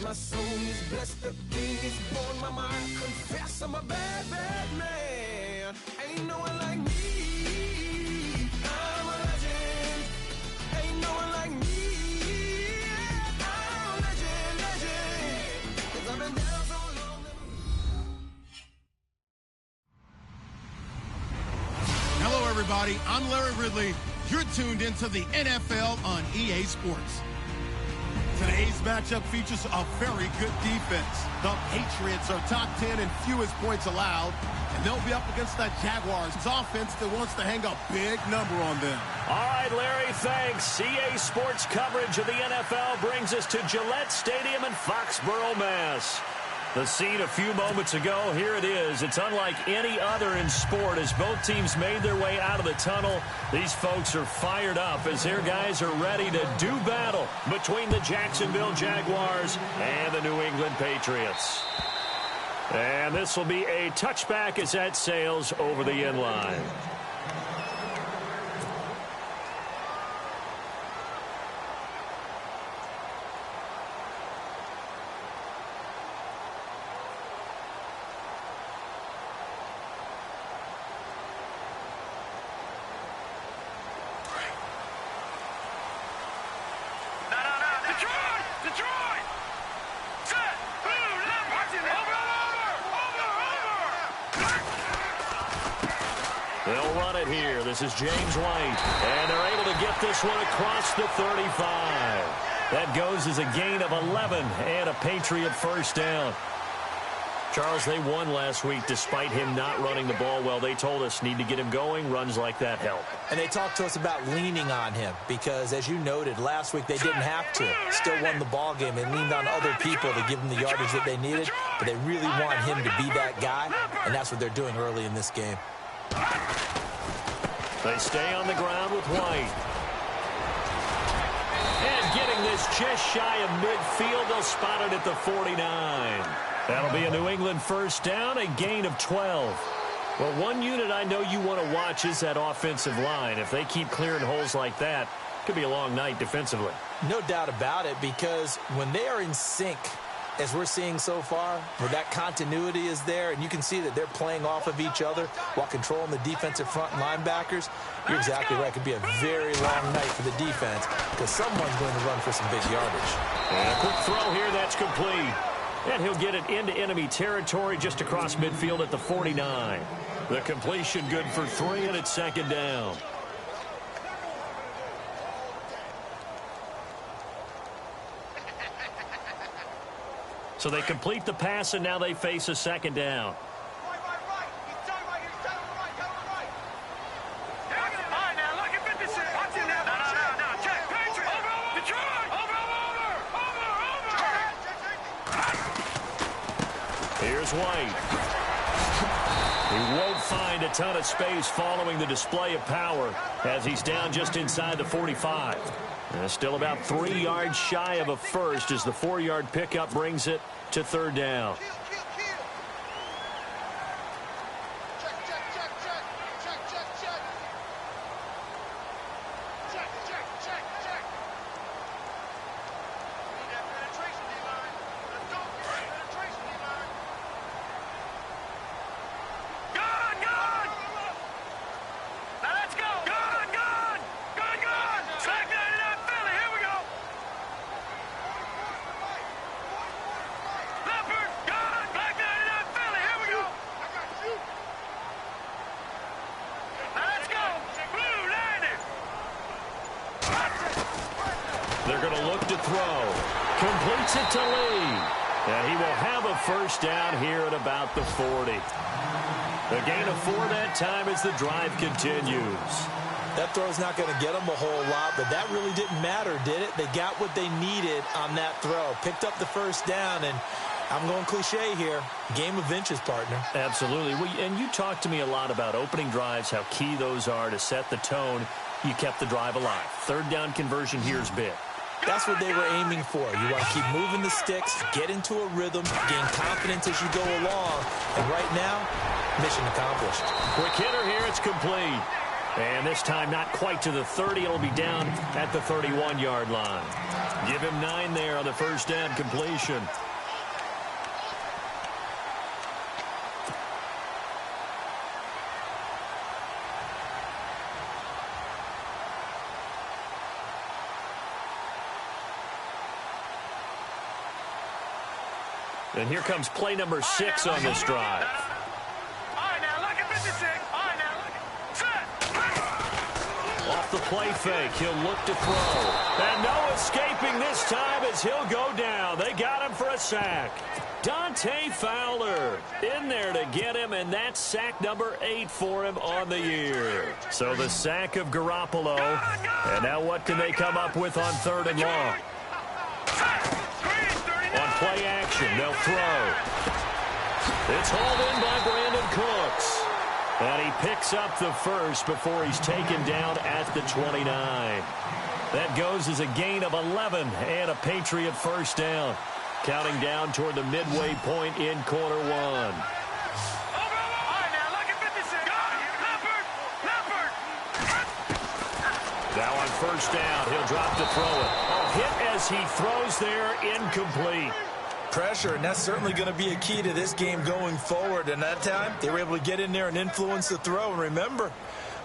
My soul is blessed, the king is born. My mind confess I'm a bad, bad man. Ain't no one like me. I'm a legend. Ain't no one like me. I'm a legend, legend. 'Cause I've been down so long. Hello, everybody. I'm Larry Ridley. You're tuned into the NFL on EA Sports. Today's matchup features a very good defense. The Patriots are top 10 in fewest points allowed, and they'll be up against the Jaguars' offense that wants to hang a big number on them. All right, Larry, thanks. EA Sports coverage of the NFL brings us to Gillette Stadium in Foxborough, Mass. The scene a few moments ago, here it is. It's unlike any other in sport as both teams made their way out of the tunnel. These folks are fired up as their guys are ready to do battle between the Jacksonville Jaguars and the New England Patriots. And this will be a touchback as that sails over the end line. They'll run it here. This is James White. And they're able to get this one across the 35. That goes as a gain of 11 and a Patriot first down. Charles, they won last week despite him not running the ball well. They told us need to get him going. Runs like that help. And they talked to us about leaning on him because, as you noted, last week they didn't have to. Still won the ball game. They leaned on other people to give them the yardage that they needed, but they really want him to be that guy, and that's what they're doing early in this game. They stay on the ground with White. And getting this just shy of midfield, they'll spot it at the 49. That'll be a New England first down, a gain of 12. Well, one unit I know you want to watch is that offensive line. If they keep clearing holes like that, it could be a long night defensively. No doubt about it, because when they are in sync, as we're seeing so far, where that continuity is there, and you can see that they're playing off of each other while controlling the defensive front linebackers, you're exactly right. It could be a very long night for the defense because someone's going to run for some big yardage. And a quick throw here, that's complete. And he'll get it into enemy territory just across midfield at the 49. The completion good for 3, and it's second down. So they complete the pass, and now they face a second down. Here's White. He won't find a ton of space following the display of power as he's down just inside the 45. Still about 3 yards shy of a first as the 4-yard pickup brings it to third down. They're going to look to throw. Completes it to Lee. And he will have a first down here at about the 40. A gain of 4 that time as the drive continues. That throw's not going to get them a whole lot, but that really didn't matter, did it? They got what they needed on that throw. Picked up the first down, and I'm going cliche here. Game of inches, partner. Absolutely. Well, and you talked to me a lot about opening drives, how key those are to set the tone. You kept the drive alive. Third down conversion here is big. That's what they were aiming for. You want to keep moving the sticks, get into a rhythm, gain confidence as you go along. And right now, mission accomplished. Quick hitter here, it's complete. And this time not quite to the 30. It'll be down at the 31-yard line. Give him 9 there on the first down completion. And here comes play number 6 on this drive. Off the play fake, he'll look to throw. And no escaping this time as he'll go down. They got him for a sack. Dante Fowler in there to get him, and that's sack number 8 for him on the year. So the sack of Garoppolo. And now what can they come up with on 3rd and long? On play action, they'll throw. It's hauled in by Brandon Cooks. And he picks up the first before he's taken down at the 29. That goes as a gain of 11 and a Patriot first down. Counting down toward the midway point in quarter 1. Now on first down, he'll drop to throw it. A hit as he throws there, incomplete. Pressure, and that's certainly going to be a key to this game going forward. And that time, they were able to get in there and influence the throw. And remember,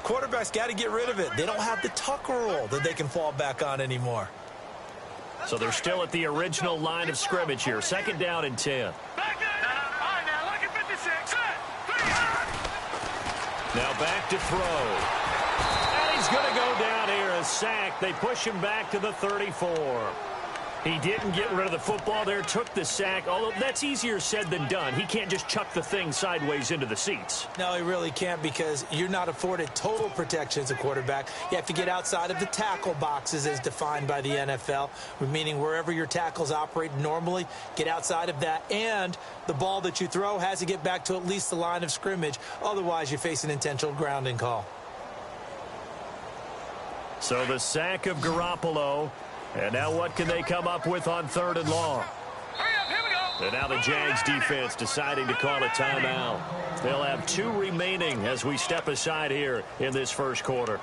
quarterbacks got to get rid of it. They don't have the tuck rule that they can fall back on anymore. So they're still at the original line of scrimmage here. 2nd down and 10. Now back to throw. And he's going to go down here, a sack. They push him back to the 34. He didn't get rid of the football there, took the sack, although that's easier said than done. He can't just chuck the thing sideways into the seats. No, he really can't, because you're not afforded total protection as a quarterback. You have to get outside of the tackle boxes as defined by the NFL, meaning wherever your tackles operate normally, get outside of that, and the ball that you throw has to get back to at least the line of scrimmage. Otherwise, you face an intentional grounding call. So the sack of Garoppolo. And now what can they come up with on 3rd and long? And now the Jags defense deciding to call a timeout. They'll have 2 remaining as we step aside here in this first quarter.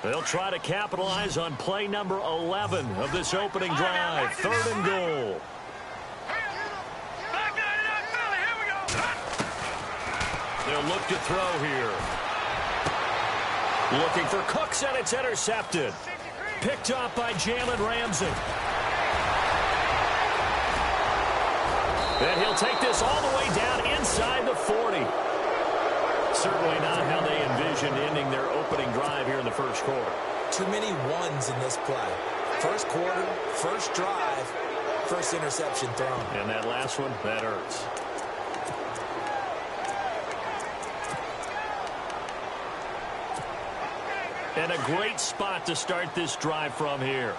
They'll try to capitalize on play number 11 of this opening drive. 3rd and goal. They'll look to throw here. Looking for Cooks, and it's intercepted. Picked up by Jalen Ramsey. And he'll take this all the way down inside the 40. Certainly not how they envisioned ending their opening drive here in the first quarter. Too many ones in this play. First quarter, first drive, first interception thrown. And that last one, that hurts. And a great spot to start this drive from here.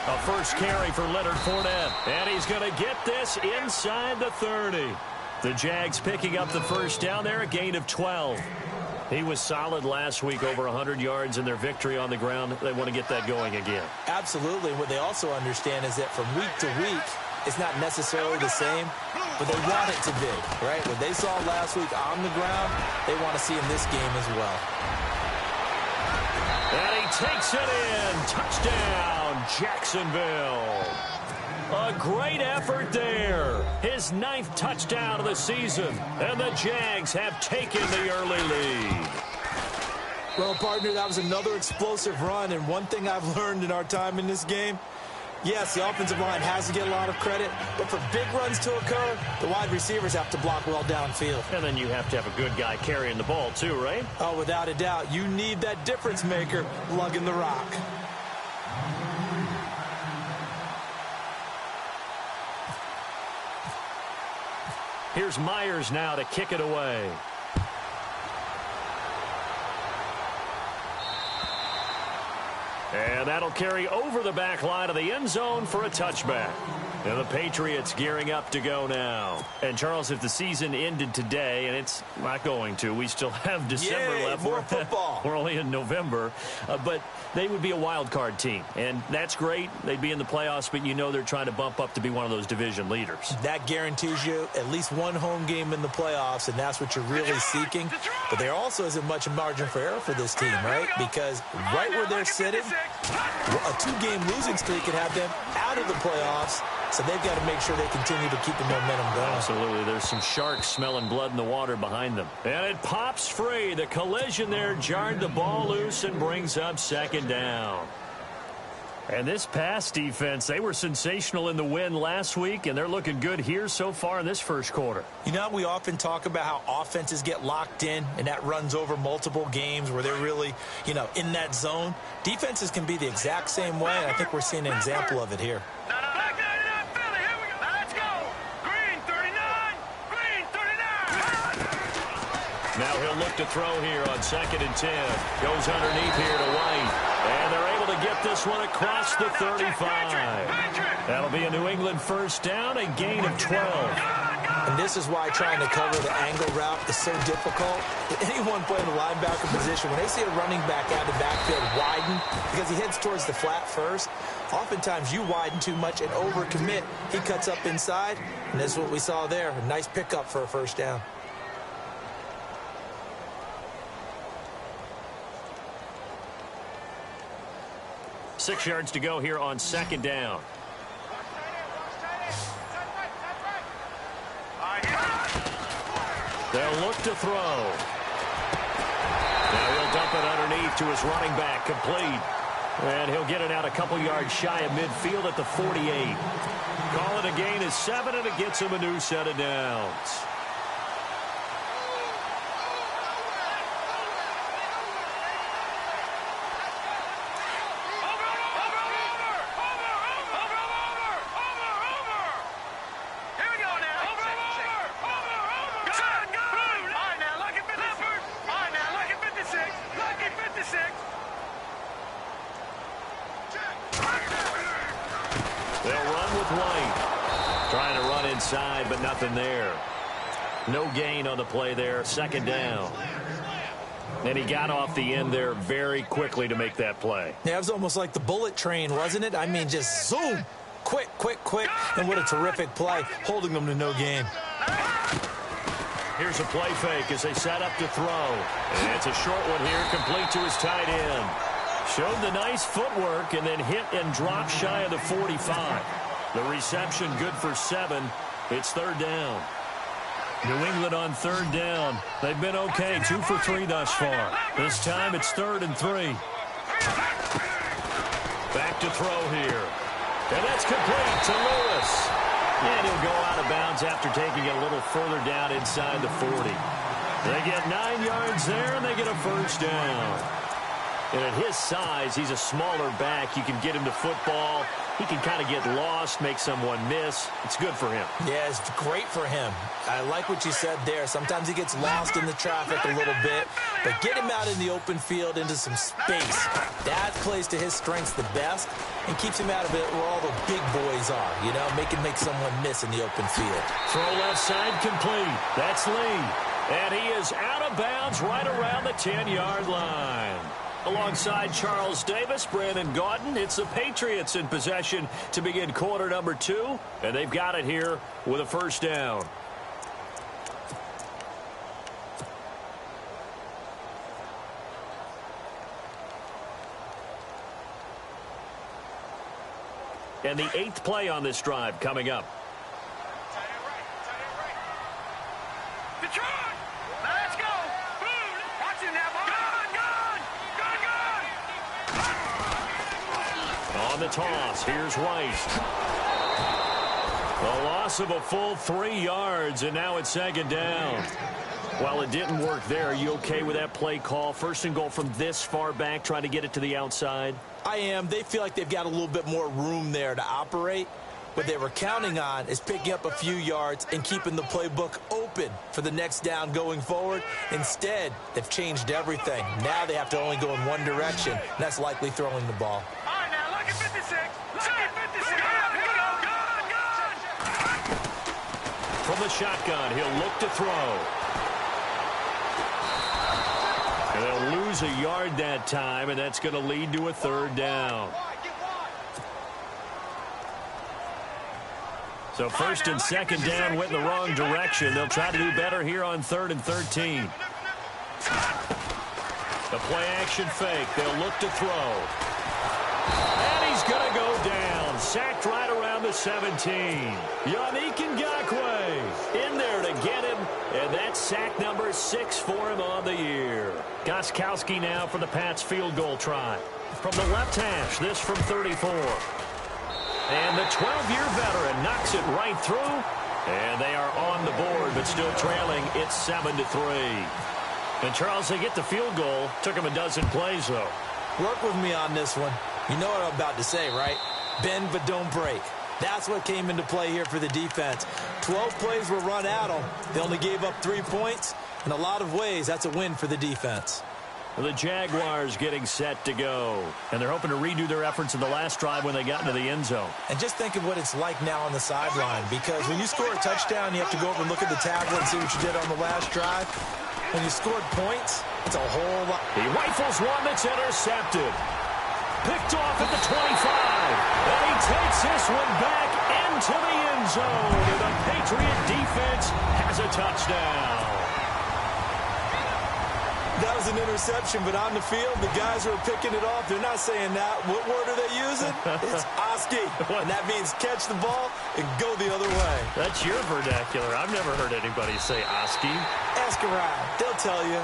A first carry for Leonard Fournette. And he's going to get this inside the 30. The Jags picking up the first down there, a gain of 12. He was solid last week, over 100 yards in their victory on the ground. They want to get that going again. Absolutely. What they also understand is that from week to week, it's not necessarily the same, but they want it to be, right? What they saw last week on the ground, they want to see in this game as well. And he takes it in. Touchdown, Jacksonville. A great effort there. His 9th touchdown of the season. And the Jags have taken the early lead. Well, partner, that was another explosive run. And one thing I've learned in our time in this game, yes, the offensive line has to get a lot of credit. But for big runs to occur, the wide receivers have to block well downfield. And then you have to have a good guy carrying the ball too, right? Oh, without a doubt. You need that difference maker lugging the rock. Here's Myers now to kick it away. And that'll carry over the back line of the end zone for a touchback. And the Patriots gearing up to go now. And, Charles, if the season ended today, and it's not going to, we still have December left. More football. We're only in November. But they would be a wild card team. And that's great. They'd be in the playoffs, but you know they're trying to bump up to be one of those division leaders. That guarantees you at least one home game in the playoffs, and that's what you're really seeking. But there also isn't much margin for error for this team, right? Because right where they're sitting, a 2-game losing streak could have them out of the playoffs. So they've got to make sure they continue to keep the momentum going. Absolutely. There's some sharks smelling blood in the water behind them. And it pops free. The collision there jarred the ball loose and brings up second down. And this pass defense, they were sensational in the win last week, and they're looking good here so far in this first quarter. You know, we often talk about how offenses get locked in, and that runs over multiple games where they're really, in that zone. Defenses can be the exact same way, and I think we're seeing an example of it here. Now he'll look to throw here on 2nd and 10. Goes underneath here to White. And they're able to get this one across the 35. That'll be a New England first down, a gain of 12. And this is why trying to cover the angle route is so difficult. Anyone playing the linebacker position, when they see a running back out of the backfield widen, because he heads towards the flat first, oftentimes you widen too much and overcommit. He cuts up inside, and this is what we saw there. A nice pickup for a first down. Six yards to go here on 2nd down. They'll look to throw. Now he'll dump it underneath to his running back, complete. And he'll get it out a couple yards shy of midfield at the 48. Call it a gain of 7, and it gets him a new set of downs. Inside, but nothing there. No gain on the play there. 2nd down. And he got off the end there very quickly to make that play. Yeah, it was almost like the bullet train, wasn't it? I mean, just zoom. Quick, quick, quick. And what a terrific play, holding them to no gain. Here's a play fake as they set up to throw. And it's a short one here, complete to his tight end. Showed the nice footwork and then hit and dropped shy of the 45. The reception good for 7. It's 3rd down. New England on 3rd down. They've been okay, 2 for 3 thus far. This time it's 3rd and 3. Back to throw here. And that's complete to Lewis. And he'll go out of bounds after taking it a little further down inside the 40. They get 9 yards there, and they get a first down. And at his size, he's a smaller back. You can get him to football. He can kind of get lost, make someone miss. It's good for him. Yeah, it's great for him. I like what you said there. Sometimes he gets lost in the traffic a little bit, but get him out in the open field into some space. That plays to his strengths the best and keeps him out of it where all the big boys are, make someone miss in the open field. Throw left side complete. That's Lee. And he is out of bounds right around the 10-yard line. Alongside Charles Davis, Brandon Gaudin, it's the Patriots in possession to begin quarter number 2, and they've got it here with a first down. And the 8th play on this drive coming up. On the toss, here's White. The loss of a full 3 yards, and now it's 2nd down. While it didn't work there, are you okay with that play call? 1st and goal from this far back, trying to get it to the outside? I am. They feel like they've got a little bit more room there to operate. What they were counting on is picking up a few yards and keeping the playbook open for the next down going forward. Instead, they've changed everything. Now they have to only go in one direction, and that's likely throwing the ball. from the shotgun. He'll look to throw. And they'll lose a yard that time, and that's going to lead to a third down. So first and second down went in the wrong direction. They'll try to do better here on 3rd and 13. The play action fake. They'll look to throw. And he's going to go down. Sacked right around the 17. Yannick Ngakoue in there to get him. And that's sack number 6 for him on the year. Gostkowski now for the Pats field goal try. From the left hash, this from 34. And the 12-year veteran knocks it right through. And they are on the board, but still trailing. It's 7-3. And, Charles, they get the field goal. Took them a dozen plays, though. Work with me on this one. You know what I'm about to say, right? Bend but don't break. That's what came into play here for the defense. 12 plays were run at them. They only gave up 3 points. In a lot of ways, that's a win for the defense. The Jaguars getting set to go. And they're hoping to redo their efforts in the last drive when they got into the end zone. And just think of what it's like now on the sideline. Because when you score a touchdown, you have to go over and look at the tablet and see what you did on the last drive. When you scored points, it's a whole lot. He rifles one that's intercepted. Picked off at the 25. And he takes this one back into the end zone. And the Patriot defense has a touchdown. That was an interception, but on the field, the guys who are picking it off, they're not saying that. What word are they using? It's Oski. And that means catch the ball and go the other way. That's your vernacular. I've never heard anybody say Oski. Ask around. They'll tell you.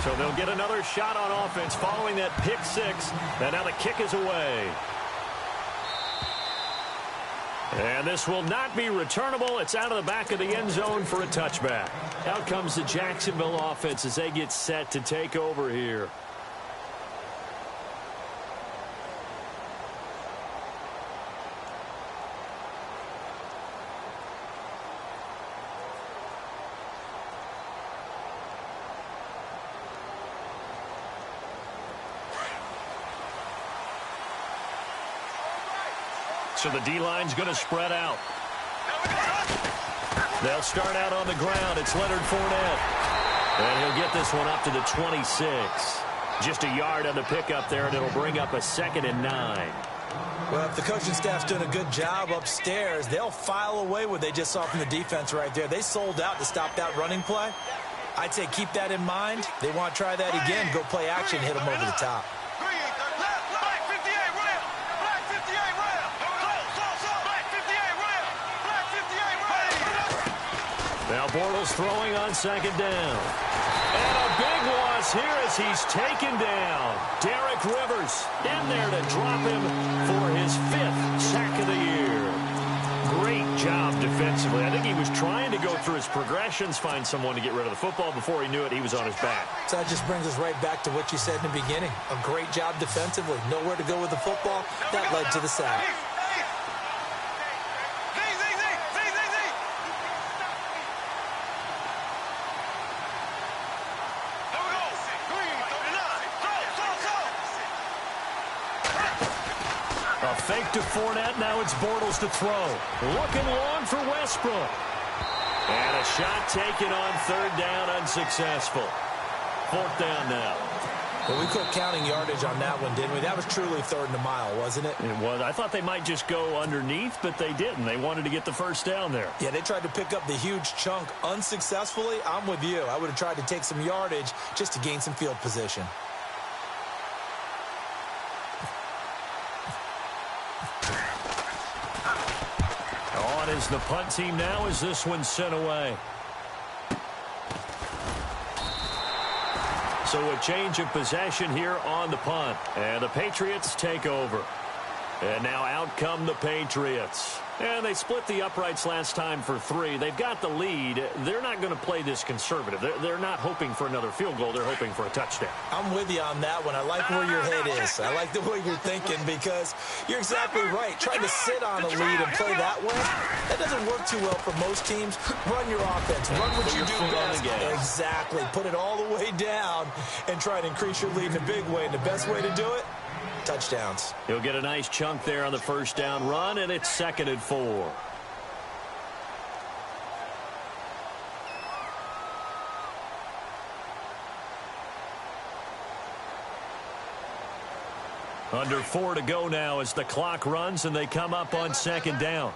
So they'll get another shot on offense following that pick 6. And now the kick is away. And this will not be returnable. It's out of the back of the end zone for a touchback. Out comes the Jacksonville offense as they get set to take over here. So the D-line's going to spread out. They'll start out on the ground. It's Leonard Fournette. And he'll get this one up to the 26. Just a yard on the pickup there, and it'll bring up a 2nd and 9. Well, if the coaching staff's doing a good job upstairs, they'll file away what they just saw from the defense right there. They sold out to stop that running play. I'd say keep that in mind. They want to try that again. Go play action, hit them over the top. Now Bortles throwing on 2nd down. And a big loss here as he's taken down. Derek Rivers in there to drop him for his 5th sack of the year. Great job defensively. I think he was trying to go through his progressions, find someone to get rid of the football. Before he knew it, he was on his back. So that just brings us right back to what you said in the beginning. A great job defensively. Nowhere to go with the football. That led to the sack. Fake to Fournette. Now it's Bortles to throw. Looking long for Westbrook. And a shot taken on 3rd down, unsuccessful. 4th down now. Well, we quit counting yardage on that one, didn't we? That was truly 3rd and a mile, wasn't it? It was. I thought they might just go underneath, but they didn't. They wanted to get the 1st down there. Yeah, they tried to pick up the huge chunk unsuccessfully. I'm with you. I would have tried to take some yardage just to gain some field position. Is the punt team now as this one's sent away. So a change of possession here on the punt. And the Patriots take over. And now out come the Patriots. And they split the uprights last time for 3. They've got the lead. They're not going to play this conservative. They're not hoping for another field goal. They're hoping for a touchdown. I'm with you on that one. I like where your head is. I like the way you're thinking because you're exactly right. Trying to sit on a lead and play that way, that doesn't work too well for most teams. Run your offense. Run what you do best. Exactly. Put it all the way down and try to increase your lead in a big way. And the best way to do it, touchdowns. He'll get a nice chunk there on the first down run, and it's 2nd and 4. Under 4 to go now as the clock runs, and they come up on 2nd down.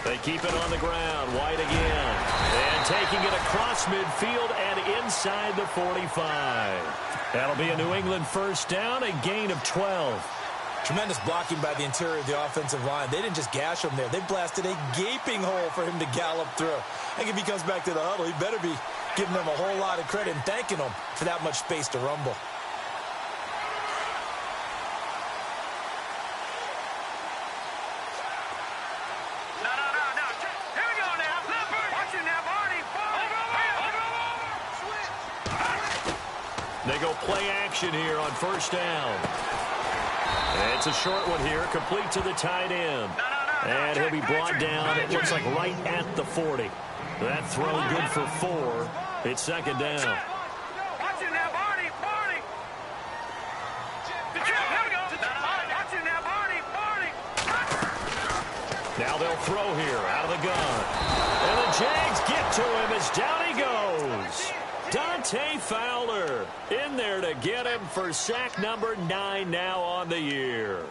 They keep it on the ground. White again. And taking it across midfield and inside the 45. That'll be a New England first down, a gain of 12. Tremendous blocking by the interior of the offensive line. They didn't just gash him there. They blasted a gaping hole for him to gallop through. I think if he comes back to the huddle, he better be giving them a whole lot of credit and thanking them for that much space to rumble. They go play action here on first down. And it's a short one here, complete to the tight end. And he'll be brought down, it looks like right at the 40. That throw good for 4. It's 2nd down. Now they'll throw here out of the gun. And the Jags get to him as down he goes. Dante Fowler in there to get him for sack number 9 now on the year.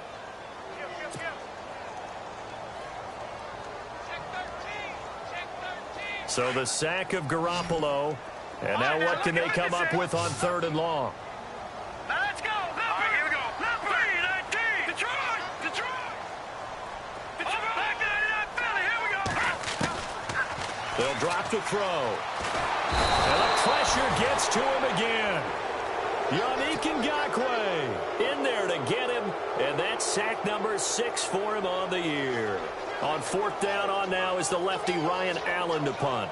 So the sack of Garoppolo. And now what can they come up with on 3rd and long? Now let's go. Here we go. Left 3, 19. Detroit. Back 99 Philly. Here we go. They'll drop the throw. And the pressure gets to him again. Yannick Ngakoue in there to get him. And that's sack number 6 for him on the year. On 4th down on now is the lefty Ryan Allen to punt.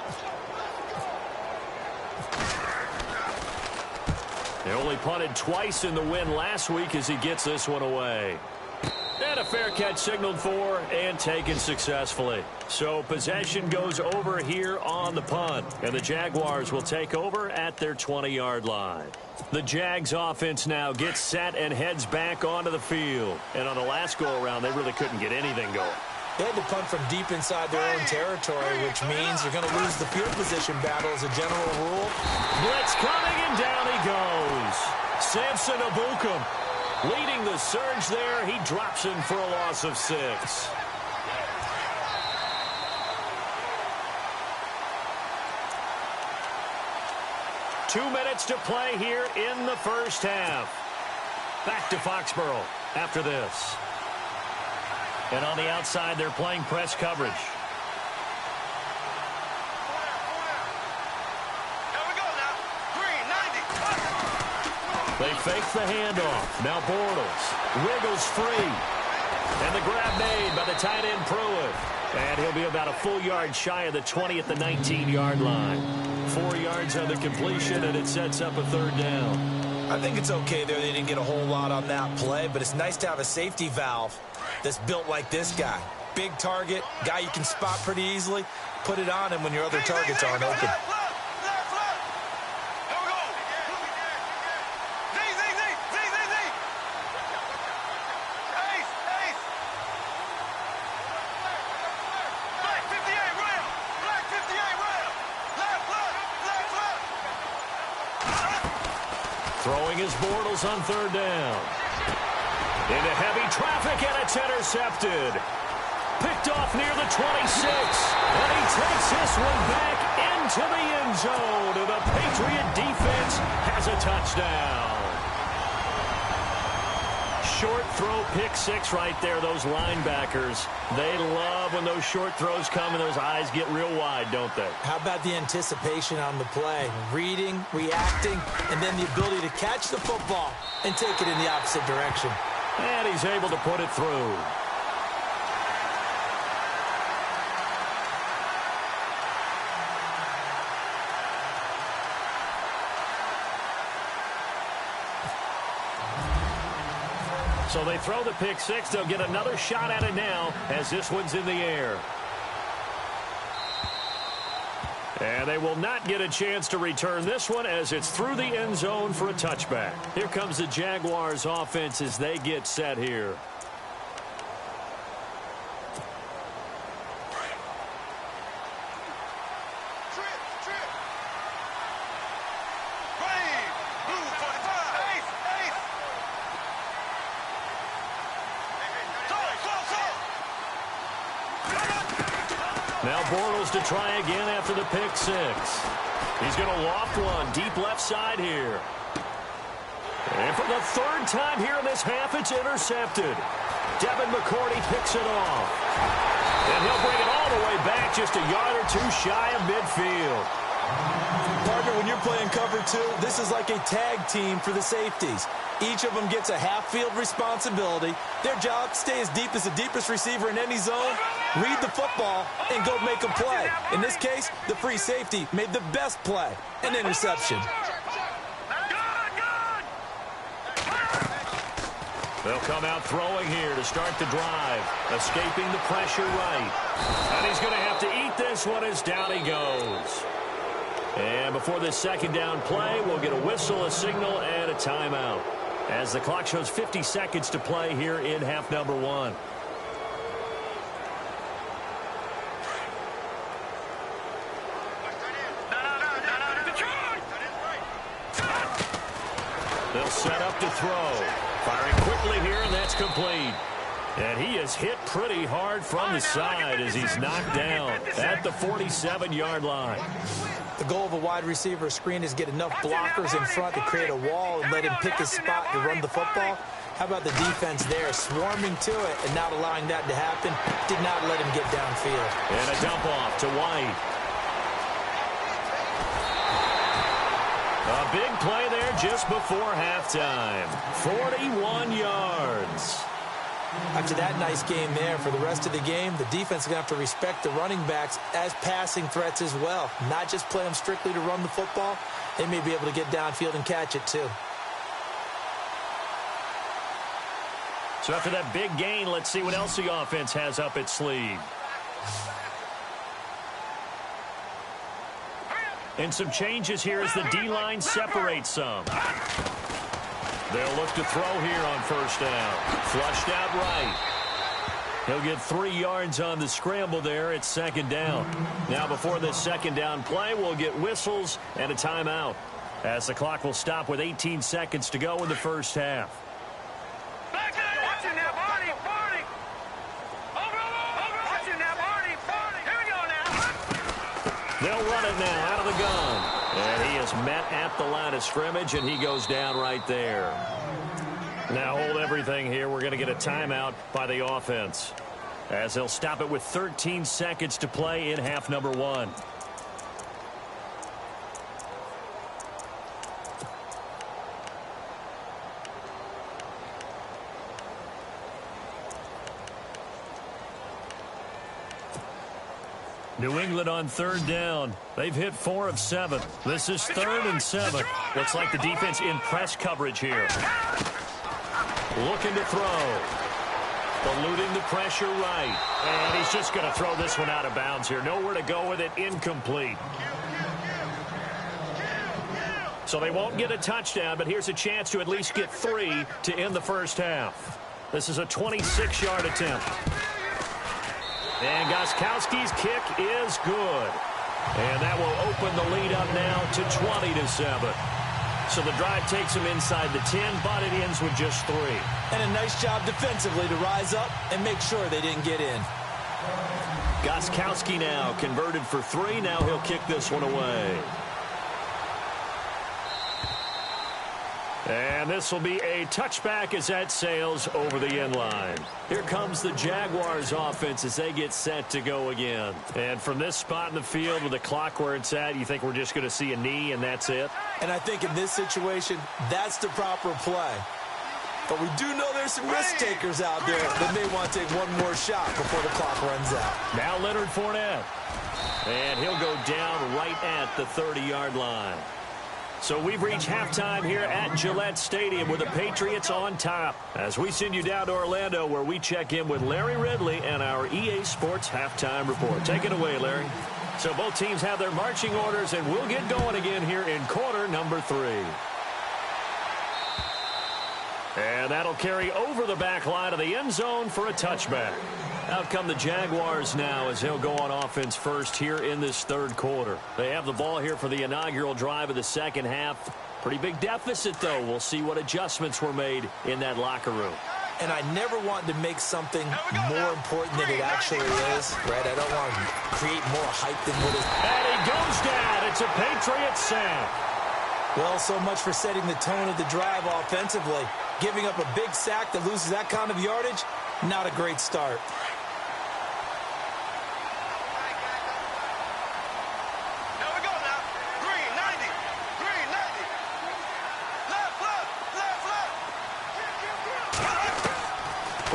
They only punted twice in the win last week as he gets this one away. And a fair catch signaled for and taken successfully. So possession goes over here on the punt. And the Jaguars will take over at their 20-yard line. The Jags offense now gets set and heads back onto the field. And on the last go-around, they really couldn't get anything going. They had to punt from deep inside their own territory, which means you're going to lose the field position battle as a general rule. Blitz coming, and down he goes. Samson Ebukam leading the surge there. He drops him for a loss of 6. Two minutes to play here in the first half. Back to Foxborough after this. And on the outside, they're playing press coverage. Here we go now. Green, 90. They fake the handoff. Now Bortles wiggles free. And the grab made by the tight end Pruitt. And he'll be about a full yard shy of the 20 at the 19-yard line. 4 yards on the completion, and it sets up a 3rd down. I think it's okay there. They didn't get a whole lot on that play, but it's nice to have a safety valve that's built like this guy. Big target, guy you can spot pretty easily. Put it on him when your other targets aren't open. Throwing his Bortles on 3rd down. Into heavy traffic, and it's intercepted. Picked off near the 26. And he takes this one back into the end zone. And the Patriot defense has a touchdown. short throw pick six right there, those linebackers. They love when those short throws come and those eyes get real wide, don't they? How about the anticipation on the play? Reading, reacting, and then the ability to catch the football and take it in the opposite direction. And he's able to put it through. So they throw the pick six. They'll get another shot at it now as this one's in the air. And they will not get a chance to return this one as it's through the end zone for a touchback. Here comes the Jaguars offense as they get set here. Now Bortles to try again after the pick six. He's going to loft one deep left side here. And for the third time here in this half, it's intercepted. Devin McCourty picks it off. And he'll bring it all the way back just a yard or two shy of midfield. Partner, when you're playing cover two, this is like a tag team for the safeties. Each of them gets a half-field responsibility. Their job, stay as deep as the deepest receiver in any zone, read the football, and go make a play. In this case, the free safety made the best play, an interception. They'll come out throwing here to start the drive, escaping the pressure right. And he's going to have to eat this one as down he goes. And before this second down play, we'll get a whistle, a signal, and a timeout, as the clock shows 50 seconds to play here in half number one. They'll set up to throw. Firing quickly here, and that's complete. And he is hit pretty hard from the side as he's knocked down at the 47-yard line. The goal of a wide receiver screen is get enough blockers in front to create a wall and let him pick his spot to run the football. How about the defense there, swarming to it and not allowing that to happen? Did not let him get downfield. And a dump off to White. A big play there just before halftime. 41 yards. After that nice game there, for the rest of the game, the defense is going to have to respect the running backs as passing threats as well. Not just play them strictly to run the football. They may be able to get downfield and catch it too. So after that big gain, let's see what else the offense has up its sleeve. And some changes here as the D-line separates some. They'll look to throw here on first down. Flushed out right. He'll get 3 yards on the scramble there. It's second down. Now before this second down play, we'll get whistles and a timeout, as the clock will stop with 18 seconds to go in the first half. They'll run it now out of the gun. And he is met at the line of scrimmage, and he goes down right there. Now hold everything here. We're going to get a timeout by the offense, as they'll stop it with 13 seconds to play in half number one. New England on third down. They've hit 4 of 7. This is 3rd and 7. Looks like the defense in press coverage here. Looking to throw. Eluding the pressure right. And he's just going to throw this one out of bounds here. Nowhere to go with it. Incomplete. So they won't get a touchdown, but here's a chance to at least get 3 to end the first half. This is a 26-yard attempt. And Gostkowski's kick is good. And that will open the lead up now to 20-7. So the drive takes them inside the 10, but it ends with just 3. And a nice job defensively to rise up and make sure they didn't get in. Gostkowski now converted for 3. Now he'll kick this one away. And this will be a touchback as that sails over the end line. Here comes the Jaguars offense as they get set to go again. And from this spot in the field with the clock where it's at, you think we're just going to see a knee and that's it? And I think in this situation, that's the proper play. But we do know there's some risk takers out there that may want to take one more shot before the clock runs out. Now Leonard Fournette. And he'll go down right at the 30-yard line. So we've reached halftime here at Gillette Stadium with the Patriots on top. As we send you down to Orlando where we check in with Larry Ridley and our EA Sports Halftime Report. Take it away, Larry. So both teams have their marching orders, and we'll get going again here in quarter number 3. And that'll carry over the back line of the end zone for a touchback. Out come the Jaguars now as they'll go on offense first here in this third quarter. They have the ball here for the inaugural drive of the second half. Pretty big deficit, though. We'll see what adjustments were made in that locker room. And I never want to make something more important than it actually is, right? I don't want to create more hype than what it is. And he goes down. It's a Patriot sack. Well, so much for setting the tone of the drive offensively. Giving up a big sack that loses that kind of yardage, not a great start. Here we go now. Green, 90. Green, 90. Left, left, left, left.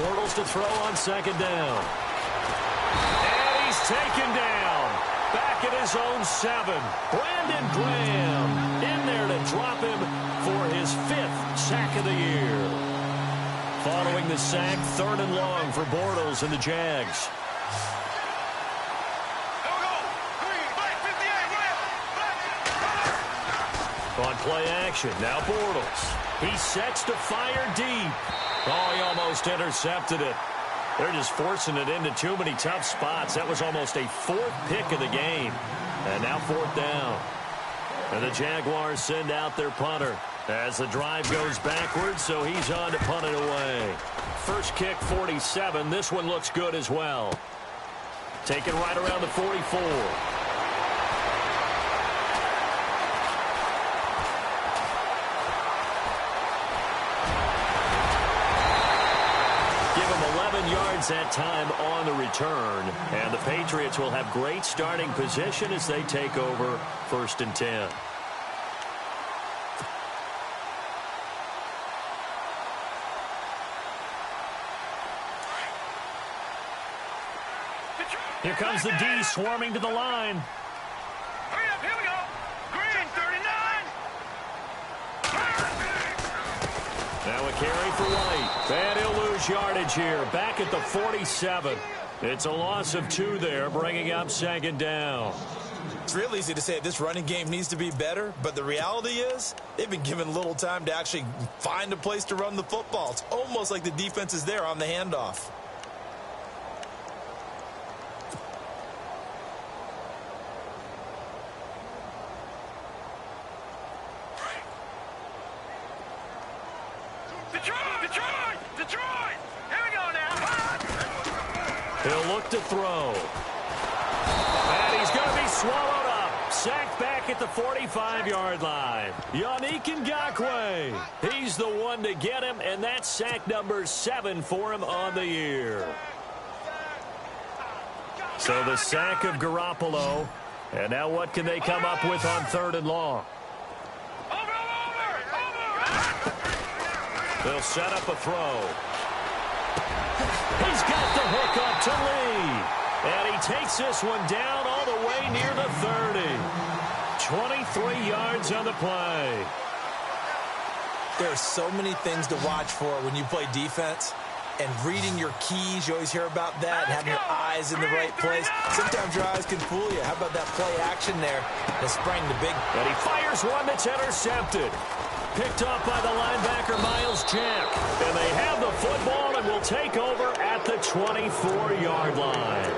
Bortles to throw on second down. And he's taken down. Back at his own 7. Brandon Graham in there to drop him for his 5th sack of the year. Following the sack, 3rd and long for Bortles and the Jags. Here we go. Green, black, 58, black. On play action, now Bortles. He sets to fire deep. Oh, he almost intercepted it. They're just forcing it into too many tough spots. That was almost a 4th pick of the game. And now 4th down. And the Jaguars send out their punter as the drive goes backwards, so he's on to punt it away. First kick, 47. This one looks good as well. Taken right around the 44. Yards that time on the return, and the Patriots will have great starting position as they take over 1st and 10. Here comes the D swarming to the line. Hurry up, here we go. Green, 39. Now a carry for White. And he'll lose yardage here. Back at the 47. It's a loss of 2 there, bringing up 2nd down. It's real easy to say this running game needs to be better, but the reality is they've been given little time to actually find a place to run the football. It's almost like the defense is there on the handoff. Detroit! Here we go now. He'll look to throw. And he's going to be swallowed up. Sacked back at the 45-yard line. Yannick Ngakoue. He's the one to get him, and that's sack number 7 for him on the year. So the sack of Garoppolo. And now what can they come up with on 3rd and long? They'll set up a throw. He's got the hook up to Lee. And he takes this one down all the way near the 30. 23 yards on the play. There are so many things to watch for when you play defense. And reading your keys, you always hear about that, and having your eyes in the right place. Sometimes your eyes can fool you. How about that play action there? That sprang the big. And he fires one that's intercepted. Picked off by the linebacker, Miles Jack. And they have the football and will take over at the 24-yard line.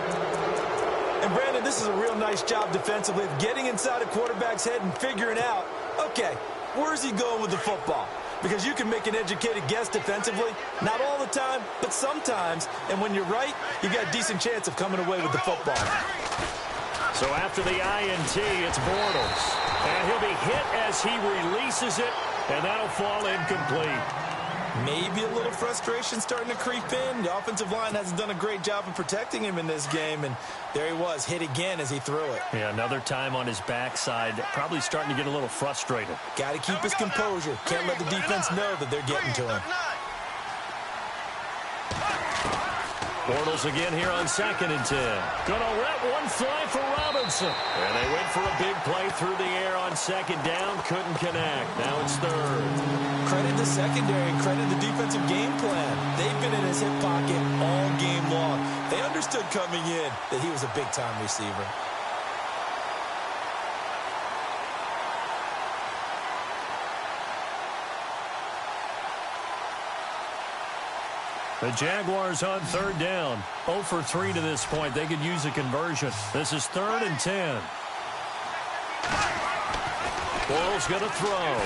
And, Brandon, this is a real nice job defensively of getting inside a quarterback's head and figuring out, okay, where's he going with the football? Because you can make an educated guess defensively. Not all the time, but sometimes. And when you're right, you got a decent chance of coming away with the football. So after the INT, it's Bortles. And he'll be hit as he releases it And that'll fall incomplete. Maybe a little frustration starting to creep in. The offensive line hasn't done a great job of protecting him in this game, and there he was, hit again as he threw it. Yeah, another time on his backside, probably starting to get a little frustrated. Got to keep his composure. Can't let the defense know that they're getting to him. Bortles again here on 2nd and 10. Gonna let one fly for Robinson. And they went for a big play through the air on 2nd down. Couldn't connect. Now it's 3rd. Credit the secondary, credit the defensive game plan. They've been in his hip pocket all game long. They understood coming in that he was a big-time receiver. The Jaguars on 3rd down. 0 for 3 to this point. They could use a conversion. This is 3rd and 10. Bortles going to throw.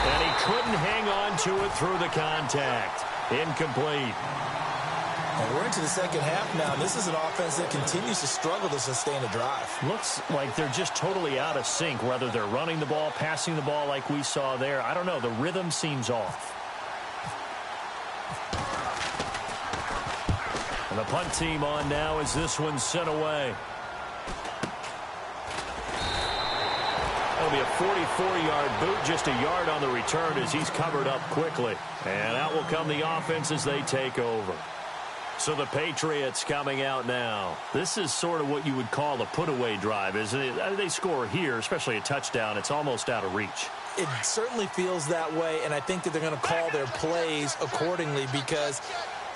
And he couldn't hang on to it through the contact. Incomplete. And we're into the second half now. This is an offense that continues to struggle to sustain a drive. Looks like they're just totally out of sync, whether they're running the ball, passing the ball like we saw there. I don't know. The rhythm seems off. And the punt team on now as this one's sent away. That'll be a 44-yard boot, just a yard on the return as he's covered up quickly. And out will come the offense as they take over. So the Patriots coming out now. This is sort of what you would call a put-away drive, isn't it? They score here, especially a touchdown. It's almost out of reach. It certainly feels that way, and I think that they're going to call their plays accordingly because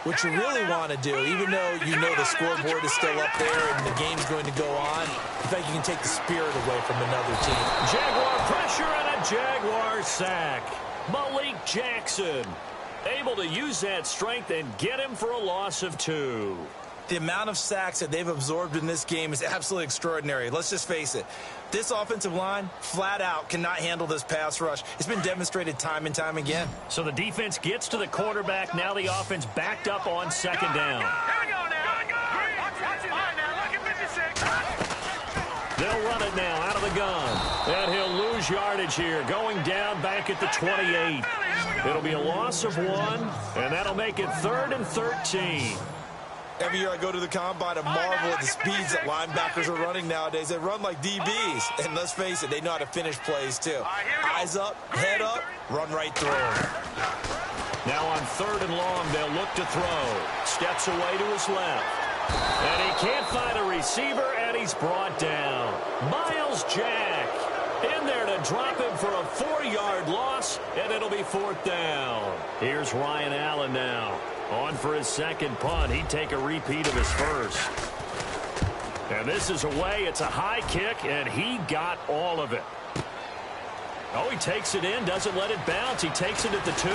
what you really want to do, even though you know the scoreboard is still up there and the game's going to go on, I think you can take the spirit away from another team. Jaguar pressure and a Jaguar sack. Malik Jackson able to use that strength and get him for a loss of 2. The amount of sacks that they've absorbed in this game is absolutely extraordinary. Let's just face it. This offensive line, flat out, cannot handle this pass rush. It's been demonstrated time and time again. So the defense gets to the quarterback. Now the offense backed up on 2nd down. Here we go now. Watch it. All right, now, look at 56. They'll run it now out of the gun. And he'll lose yardage here. Going down back at the 28. It'll be a loss of 1, and that'll make it 3rd and 13. Every year I go to the combine and marvel at the speeds that linebackers are running nowadays. They run like DBs. And let's face it, they know how to finish plays too. Eyes up, head up, run right through them. Now on 3rd and long, they'll look to throw. Steps away to his left. And he can't find a receiver, and he's brought down. Miles Jack in there to drop him for a 4-yard loss, and it'll be 4th down. Here's Ryan Allen now. On for his 2nd punt. He'd take a repeat of his first. And this is away. It's a high kick, and he got all of it. Oh, he takes it in, doesn't let it bounce. He takes it at the 2.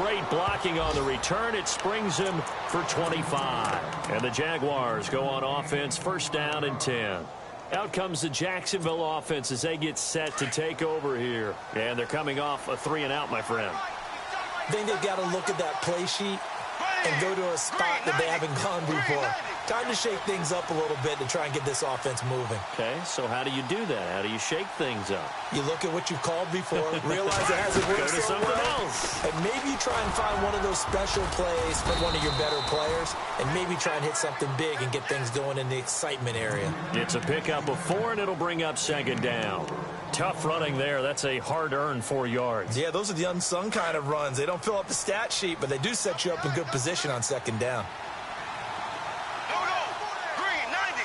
Great blocking on the return. It springs him for 25. And the Jaguars go on offense, 1st down and 10. Out comes the Jacksonville offense as they get set to take over here. And they're coming off a 3-and-out, my friend. I think they've got to look at that play sheet and go to a spot that they haven't gone before. Time to shake things up a little bit to try and get this offense moving. Okay, so how do you do that? How do you shake things up? You look at what you've called before, realize it hasn't worked so well, and maybe you try and find one of those special plays from one of your better players, and maybe try and hit something big and get things going in the excitement area. It's a pickup of 4, and it'll bring up 2nd down. Tough running there. That's a hard-earned 4 yards. Yeah, those are the unsung kind of runs. They don't fill up the stat sheet, but they do set you up in good position on 2nd down. Green 90.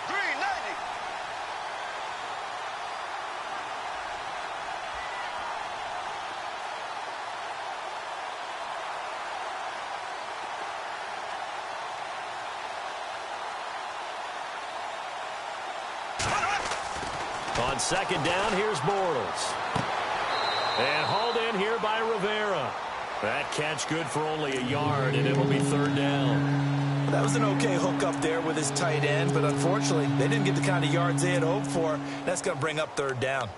Green 90. On 2nd down, here's Bortles. And hauled in here by Rivera. That catch good for only a yard, and it'll be 3rd down. That was an okay hook up there with his tight end, but unfortunately, they didn't get the kind of yards they had hoped for. That's going to bring up 3rd down.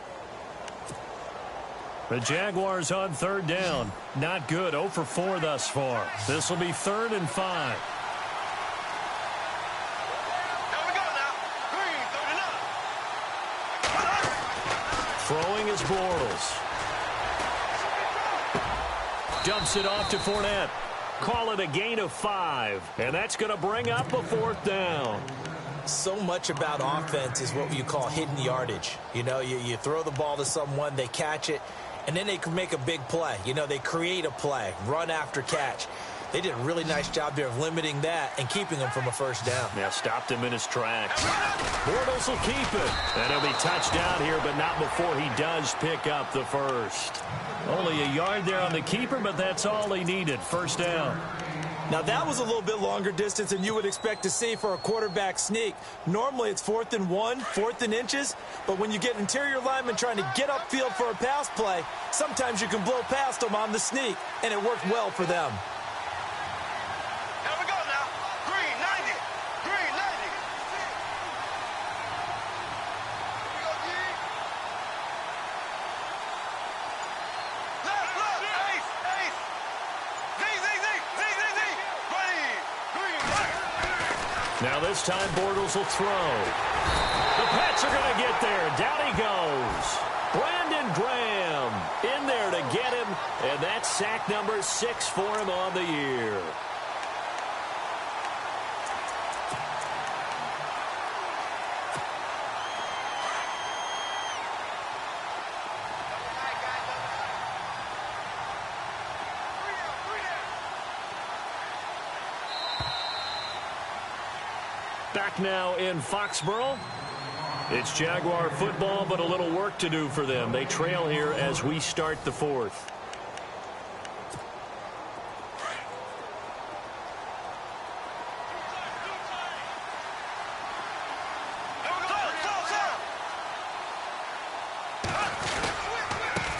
The Jaguars on 3rd down. Not good. 0 for 4 thus far. This will be 3rd and 5. Here we go now. Green 39. Throwing is Bortles. Dumps it off to Fournette. Call it a gain of 5. And that's going to bring up a 4th down. So much about offense is what you call hidden yardage. You know, you throw the ball to someone, they catch it, and then they can make a big play. You know, they create a play, run after catch. They did a really nice job there of limiting that and keeping him from a 1st down. Yeah, stopped him in his tracks. Bortles will keep it. And he'll be touched down here, but not before he does pick up the 1st. Only a yard there on the keeper, but that's all he needed. 1st down. Now, that was a little bit longer distance than you would expect to see for a quarterback sneak. Normally, it's 4th and 1, 4th and inches. But when you get interior linemen trying to get upfield for a pass play, sometimes you can blow past them on the sneak, and it worked well for them. Here we go now. Green 90. Green 90. Left, ace, ace. Z. Green. Now this time Bortles will throw. The Pets are going to get there. Down he goes. Brandon Graham in there to get him. And that's sack number 6 for him on the year. Back now in Foxborough. It's Jaguar football, but a little work to do for them. They trail here as we start the 4th.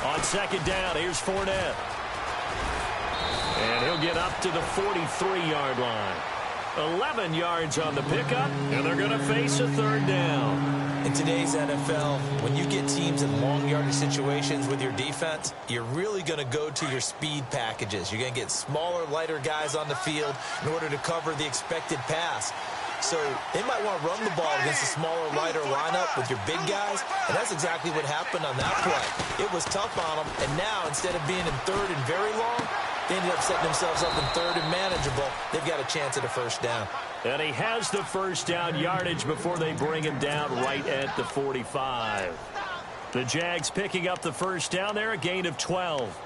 On 2nd down, here's Fournette. And he'll get up to the 43-yard line. 11 yards on the pickup, and they're going to face a 3rd down. In today's NFL, when you get teams in long yardage situations with your defense, you're really going to go to your speed packages. You're going to get smaller, lighter guys on the field in order to cover the expected pass. So they might want to run the ball against a smaller, lighter lineup with your big guys, and that's exactly what happened on that play. It was tough on them, and now instead of being in 3rd and very long, they ended up setting themselves up in 3rd and manageable. They've got a chance at a 1st down. And he has the 1st down yardage before they bring him down right at the 45. The Jags picking up the 1st down there, a gain of 12.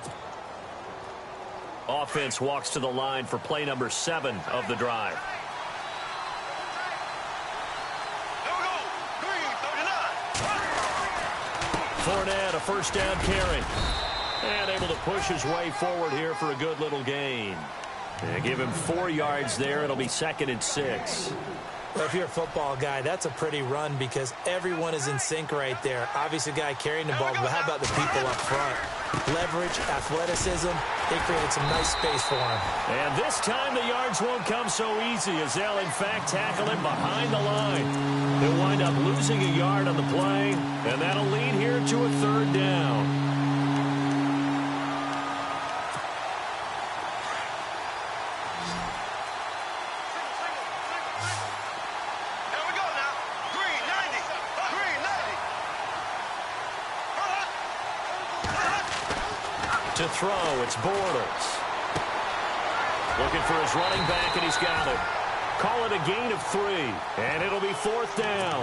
Offense walks to the line for play number 7 of the drive. Fournette, a 1st down carry. And able to push his way forward here for a good little gain. And give him 4 yards there. It'll be 2nd and 6. Well, if you're a football guy, that's a pretty run because everyone is in sync right there. Obviously, the guy carrying the ball, but how about the people up front? Leverage, athleticism, they created some nice space for him. And this time the yards won't come so easy as they'll, in fact, tackle him behind the line. He'll wind up losing a yard on the play, and that'll lead here to a 3rd down. To throw, it's Bortles. Looking for his running back, and he's got it. Call it a gain of 3, and it'll be 4th down.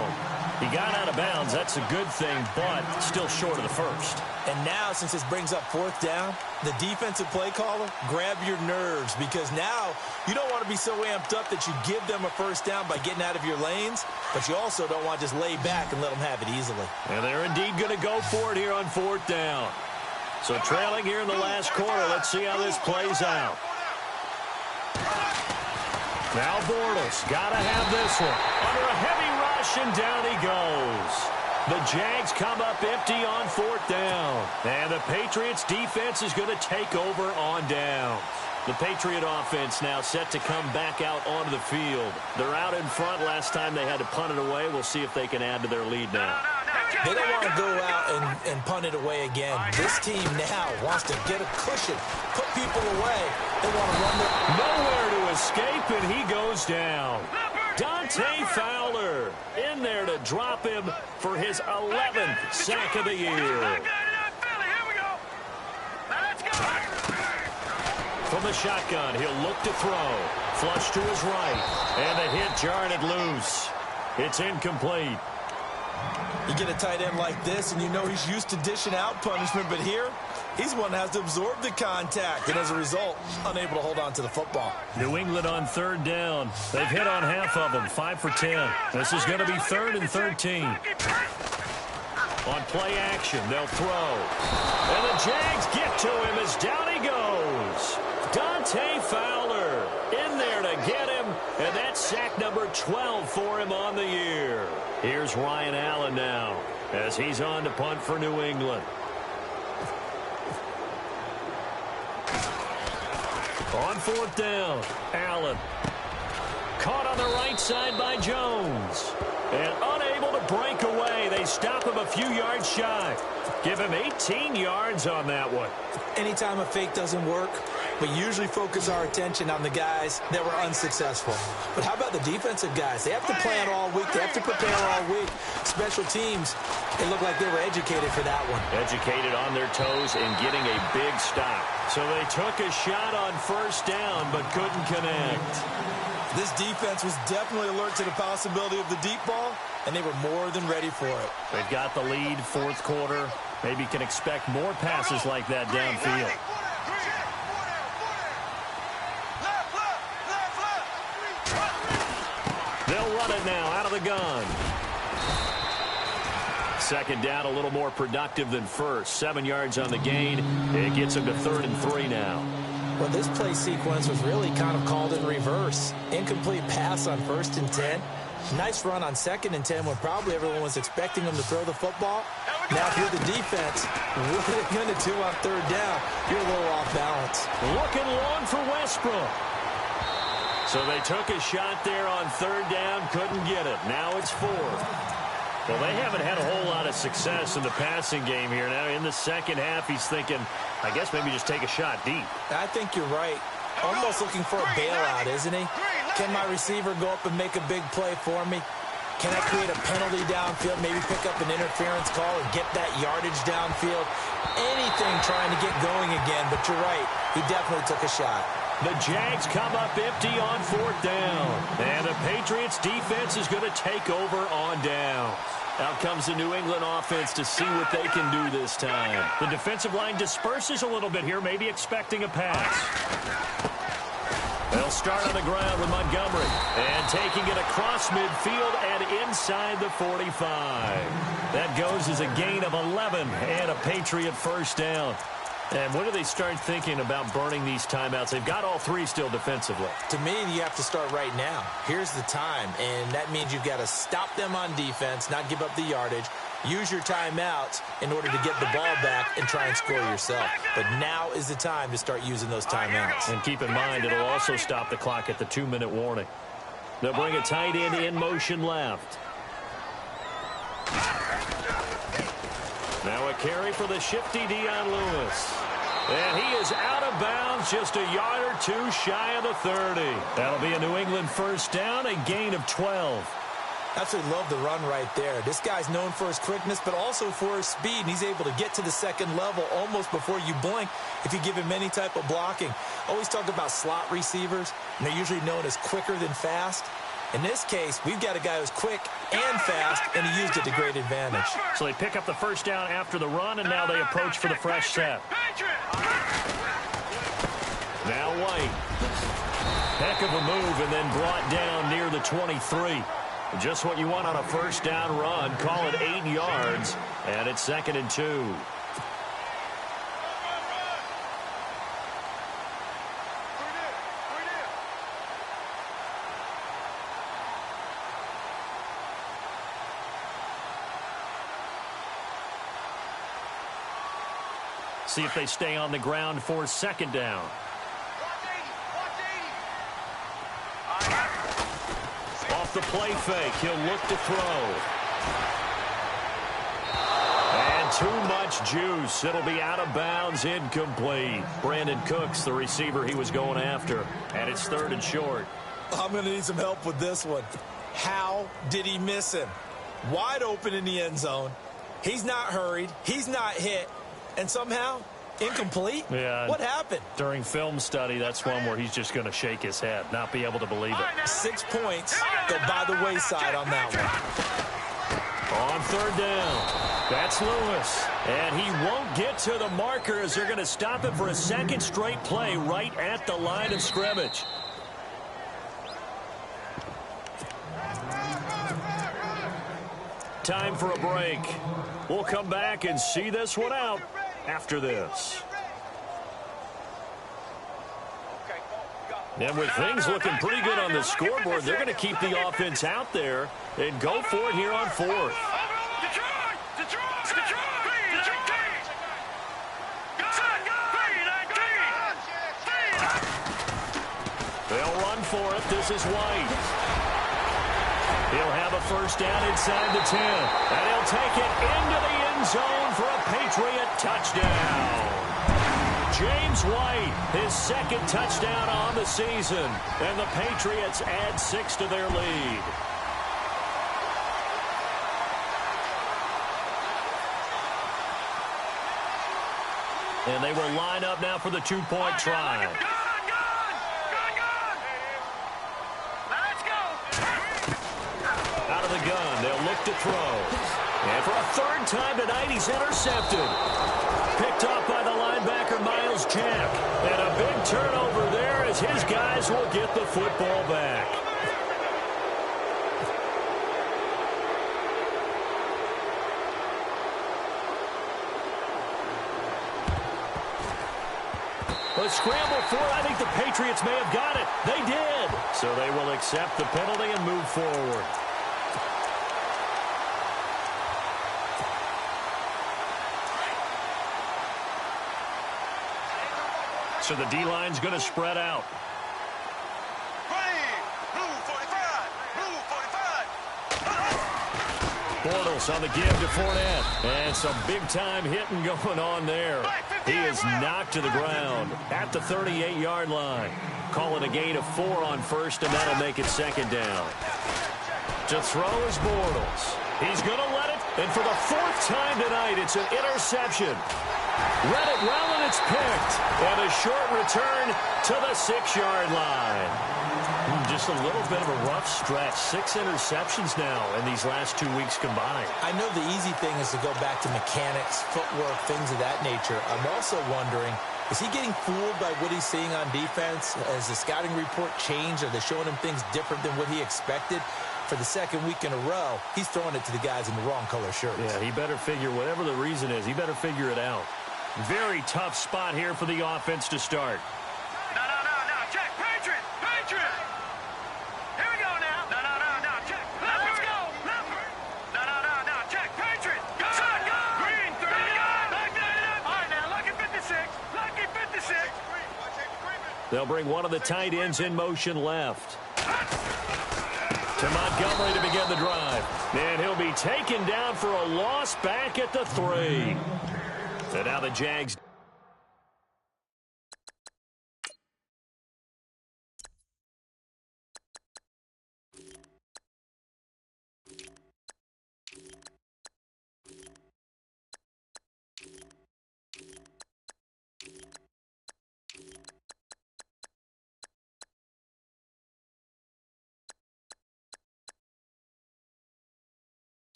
He got out of bounds. That's a good thing, but still short of the 1st. And now, since this brings up 4th down, the defensive play caller, grab your nerves because now you don't want to be so amped up that you give them a 1st down by getting out of your lanes, but you also don't want to just lay back and let them have it easily. And they're indeed going to go for it here on 4th down. So trailing here in the last quarter. Let's see how this plays out. Now Bortles got to have this one. Under a heavy rush, and down he goes. The Jags come up empty on 4th down. And the Patriots defense is going to take over on downs. The Patriot offense now set to come back out onto the field. They're out in front. Last time they had to punt it away. We'll see if they can add to their lead now. They don't want to go out and punt it away again. This team now wants to get a cushion, put people away. They want to run the... Nowhere to escape, and he goes down. Dante Fowler in there to drop him for his 11th sack of the year. From the shotgun, he'll look to throw. Flush to his right. And the hit jarred it loose. It's incomplete. You get a tight end like this, and you know he's used to dishing out punishment, but here, he's one that has to absorb the contact, and as a result, unable to hold on to the football. New England on third down. They've hit on half of them, 5 for 10. This is going to be 3rd and 13. On play action, they'll throw. And the Jags get to him as down he goes. Dante Fowler in there to get him, and that's sack number 12 for him on the year. Here's Ryan Allen now as he's on to punt for New England. On 4th down, Allen. Caught on the right side by Jones. And unable to break away. They stop him a few yards shy. Give him 18 yards on that one. Anytime a fake doesn't work, we usually focus our attention on the guys that were unsuccessful. But how about the defensive guys? They have to plan all week. They have to prepare all week. Special teams, it looked like they were educated for that one. Educated on their toes and getting a big stop. So they took a shot on 1st down but couldn't connect. This defense was definitely alert to the possibility of the deep ball, and they were more than ready for it. They've got the lead, 4th quarter. Maybe can expect more passes like that downfield. They'll run it now out of the gun. 2nd down, a little more productive than 1st. 7 yards on the gain. It gets them to 3rd and 3 now. Well, this play sequence was really kind of called in reverse. Incomplete pass on 1st and 10. Nice run on 2nd and 10 when probably everyone was expecting him to throw the football. Now, if you're the defense, what are they going to do on 3rd down? You're a little off balance. Looking long for Westbrook. So they took a shot there on 3rd down, couldn't get it. Now it's 4th. Well, they haven't had a whole lot of success in the passing game here. Now, in the 2nd half, he's thinking, I guess maybe just take a shot deep. I think you're right. Almost looking for a bailout, isn't he? Can my receiver go up and make a big play for me? Can I create a penalty downfield, maybe pick up an interference call and get that yardage downfield? Anything trying to get going again, but you're right. He definitely took a shot. The Jags come up empty on 4th down. And the Patriots defense is going to take over on down. Out comes the New England offense to see what they can do this time. The defensive line disperses a little bit here, maybe expecting a pass. They'll start on the ground with Montgomery. And taking it across midfield and inside the 45. That goes as a gain of 11 and a Patriot 1st down. And when do they start thinking about burning these timeouts? They've got all 3 still defensively. To me, you have to start right now. Here's the time, and that means you've got to stop them on defense, not give up the yardage, use your timeouts in order to get the ball back and try and score yourself. But now is the time to start using those timeouts. And keep in mind, it'll also stop the clock at the 2-minute warning. They'll bring a tight end in motion left. Now a carry for the shifty Dion Lewis. And he is out of bounds just a yard or 2 shy of the 30. That'll be a New England 1st down, a gain of 12. Absolutely love the run right there. This guy's known for his quickness, but also for his speed, and he's able to get to the 2nd level almost before you blink if you give him any type of blocking. Always talk about slot receivers, and they're usually known as quicker than fast. In this case, we've got a guy who's quick and fast, and he used it to great advantage. So they pick up the 1st down after the run, and now they approach for the fresh set. Now White. Heck of a move, and then brought down near the 23. Just what you want on a 1st down run. Call it 8 yards, and it's 2nd and 2. See if they stay on the ground for 2nd down. Off the play fake, he'll look to throw. And too much juice. It'll be out of bounds, incomplete. Brandon Cooks, the receiver he was going after. And it's 3rd and short. I'm going to need some help with this one. How did he miss him? Wide open in the end zone. He's not hurried. He's not hit. And somehow, incomplete? Yeah. What happened? During film study, that's one where he's just going to shake his head, not be able to believe it. 6 points go by the wayside on that one. On third down, that's Lewis. And he won't get to the marker as they're going to stop him for a second straight play right at the line of scrimmage. Time for a break. We'll come back and see this one out after this. And with things looking pretty good on the scoreboard, they're going to keep the offense out there and go for it here on fourth. They'll run for it. This is White. He'll have a first down inside the 10. And he'll take it into the end zone for a Patriot touchdown. James White, his second touchdown on the season. And the Patriots add 6 to their lead. And they will line up now for the two-point try. Out of the gun, they'll look to throw. And for a third time tonight, he's intercepted. Picked off by the linebacker, Miles Jack. And a big turnover there as his guys will get the football back. A scramble for it. I think the Patriots may have got it. They did. So they will accept the penalty and move forward. So the D-line's going to spread out. Bortles on the give to Fournette. And some big-time hitting going on there. He is knocked to the ground at the 38-yard line. Call it a gain of 4 on first, and that'll make it second down. To throw is Bortles. He's going to let it, and for the 4th time tonight, it's an interception. Read it well, and it's picked. And a short return to the 6-yard line. Just a little bit of a rough stretch. 6 interceptions now in these last 2 weeks combined. I know the easy thing is to go back to mechanics, footwork, things of that nature. I'm also wondering, is he getting fooled by what he's seeing on defense? Has the scouting report changed? Are they showing him things different than what he expected? For the second week in a row, he's throwing it to the guys in the wrong color shirts. Yeah, he better figure, whatever the reason is, he better figure it out. Very tough spot here for the offense to start. No, check, Patriot! Here we go now. No, check. Let's go. No, check, Patriot. Go. Green, 30. All right, now, lucky 56. They'll bring one of the tight ends in motion left. To Montgomery to begin the drive. And he'll be taken down for a loss back at the 3. And now the Jags.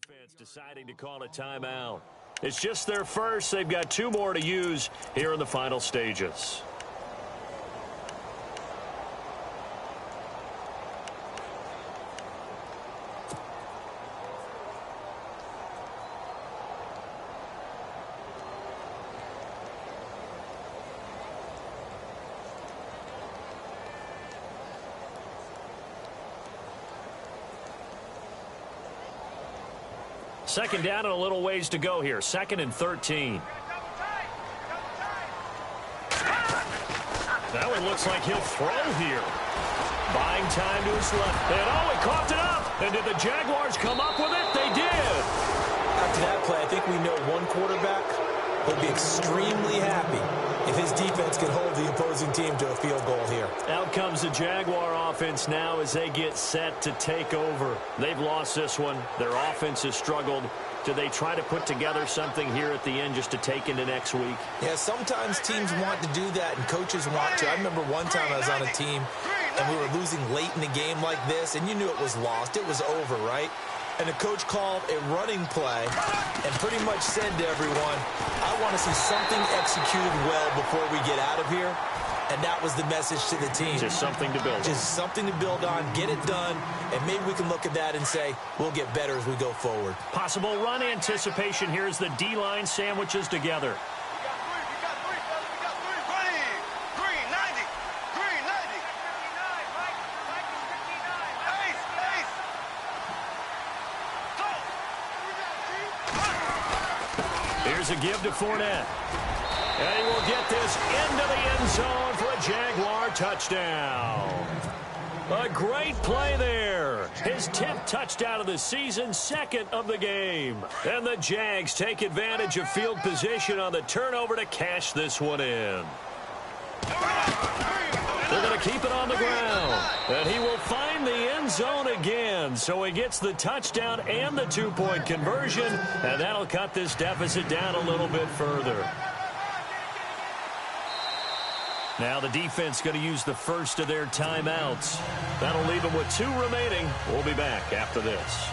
Defense deciding to call a timeout. It's just their first. They've got 2 more to use here in the final stages. Second down and a little ways to go here. 2nd and 13. That one looks like he'll throw here. Buying time to his left. And he coughed it up. And did the Jaguars come up with it? They did. After that play, I think we know one quarterback will be extremely happy if his defense can hold the opposing team to a field goal here. Out comes the Jaguar offense now as they get set to take over. They've lost this one. Their offense has struggled. Do they try to put together something here at the end just to take into next week? Yeah, sometimes teams want to do that and coaches want to. I remember one time I was on a team and we were losing late in the game like this, and you knew it was lost. It was over, right? And the coach called a running play and pretty much said to everyone, I want to see something executed well before we get out of here. And that was the message to the team. Just something to build on. Just something to build on, get it done, and maybe we can look at that and say, we'll get better as we go forward. Possible run anticipation here as the D-line sandwiches together. Here's a give to Fournette. And he will get this into the end zone for a Jaguar touchdown. A great play there. His 10th touchdown of the season, second of the game. And the Jags take advantage of field position on the turnover to cash this one in. They're going to keep it on the ground. And he will find the end zone again. So he gets the touchdown and the 2-point conversion. And that'll cut this deficit down a little bit further. Now the defense going to use the first of their timeouts. That'll leave them with 2 remaining. We'll be back after this.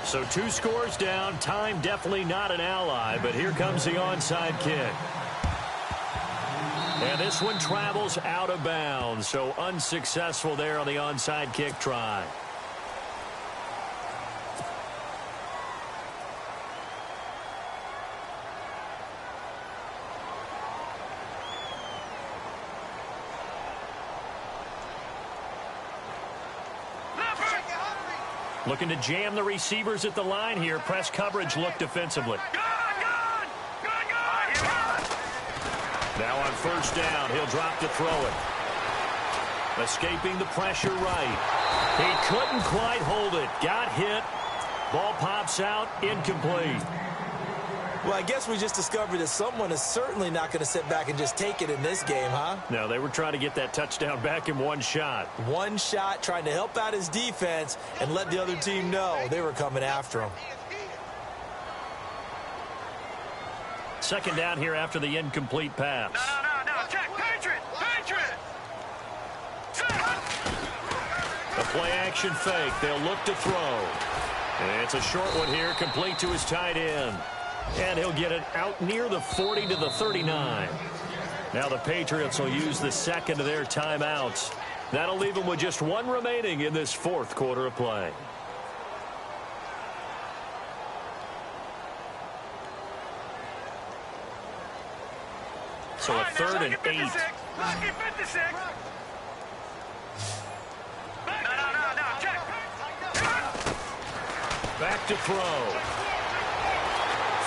So 2 scores down. Time definitely not an ally, but here comes the onside kick. And this one travels out of bounds, so unsuccessful there on the onside kick try. Looking to jam the receivers at the line here. Press coverage look defensively. Now on first down, he'll drop to throw it. Escaping the pressure right. He couldn't quite hold it. Got hit. Ball pops out. Incomplete. Well, I guess we just discovered that someone is certainly not going to sit back and just take it in this game, huh? No, they were trying to get that touchdown back in one shot. One shot, trying to help out his defense and let the other team know they were coming after him. Second down here after the incomplete pass. No. Check. Patriot. The play action fake. They'll look to throw. And it's a short one here, complete to his tight end. And he'll get it out near the 40 to the 39. Now the Patriots will use the second of their timeouts. That'll leave them with just 1 remaining in this 4th quarter of play. So a 3rd and 8. Lucky 56. No. Check. Back to throw.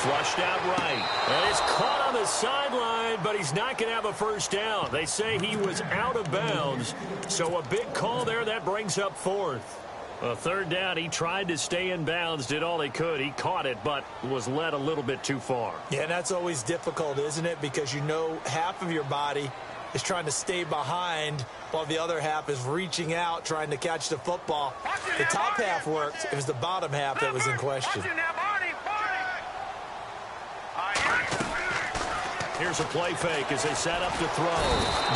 Flushed out right. And it's caught on the sideline, but he's not going to have a first down. They say he was out of bounds. So a big call there. That brings up 4th. A 3rd down, he tried to stay in bounds, did all he could. He caught it, but was led a little bit too far. Yeah, that's always difficult, isn't it? Because you know half of your body is trying to stay behind while the other half is reaching out, trying to catch the football. The top half worked. It was the bottom half that was in question. Here's a play fake as they set up to throw.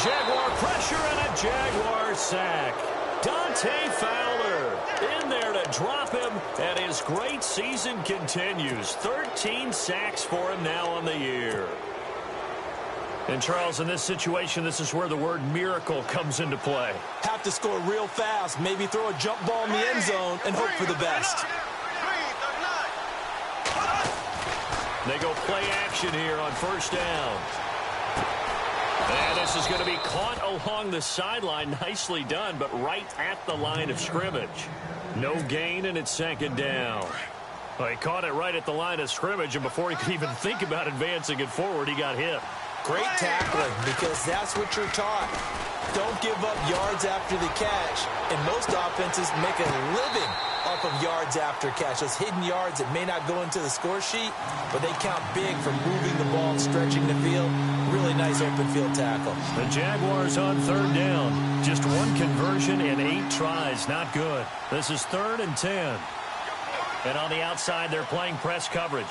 Jaguar pressure and a Jaguar sack. Dante Fowler in there to drop him, and his great season continues. 13 sacks for him now on the year. And, Charles, in this situation, this is where the word miracle comes into play. Have to score real fast, maybe throw a jump ball in the end zone and hope for the best. They go play action here on first down. And this is going to be caught along the sideline. Nicely done, but right at the line of scrimmage. No gain, and it's second down. Well, he caught it right at the line of scrimmage, and before he could even think about advancing it forward, he got hit. Great tackling, because that's what you're taught. Don't give up yards after the catch, and most offenses make a living off of yards after catch. Those hidden yards that may not go into the score sheet, but they count big for moving the ball and stretching the field. Really nice open field tackle. The Jaguars on third down. Just one conversion in 8 tries. Not good. This is 3rd and 10. And on the outside, they're playing press coverage.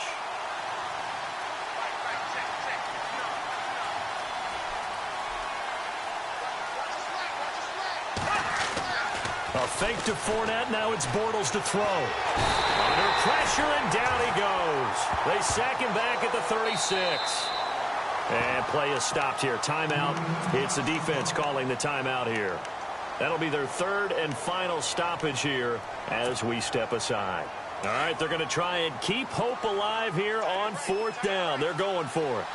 A fake to Fournette. Now it's Bortles to throw. Under pressure, and down he goes. They sack him back at the 36. And play is stopped here. Timeout. It's the defense calling the timeout here. That'll be their 3rd and final stoppage here as we step aside. All right, they're going to try and keep hope alive here on 4th down. They're going for it.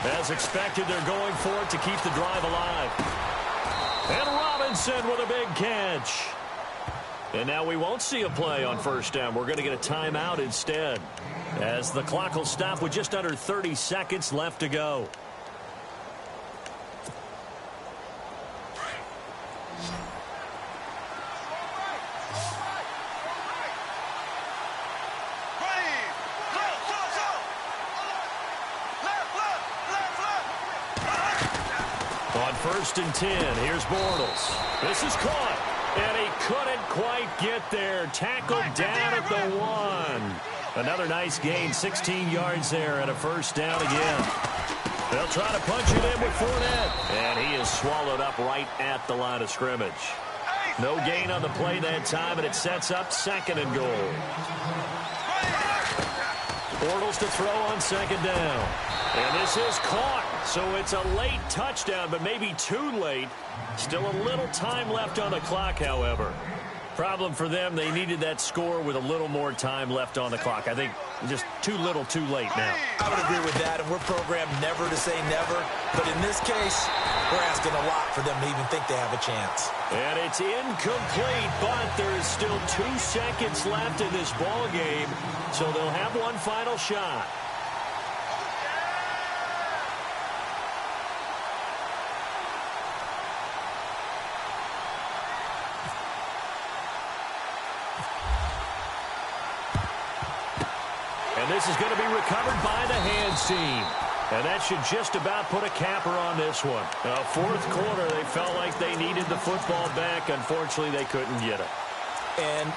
As expected, they're going for it to keep the drive alive. And Robinson with a big catch. And now we won't see a play on 1st down. We're going to get a timeout instead, as the clock will stop with just under 30 seconds left to go. On 1st and 10, here's Bortles. This is caught, and he couldn't quite get there. Tackled down at the 1. Another nice gain, 16 yards there, and a 1st down again. They'll try to punch it in with Fournette, and he is swallowed up right at the line of scrimmage. No gain on the play that time, and it sets up 2nd and goal. Bortles to throw on 2nd down. And this is caught, so it's a late touchdown, but maybe too late. Still a little time left on the clock, however. Problem for them, they needed that score with a little more time left on the clock. I think just too little, too late now. I would agree with that, and we're programmed never to say never. But in this case, we're asking a lot for them to even think they have a chance. And it's incomplete, but there is still 2 seconds left in this ball game, so they'll have one final shot. This is going to be recovered by the hands team. And that should just about put a capper on this one. 4th quarter, they felt like they needed the football back. Unfortunately, they couldn't get it. And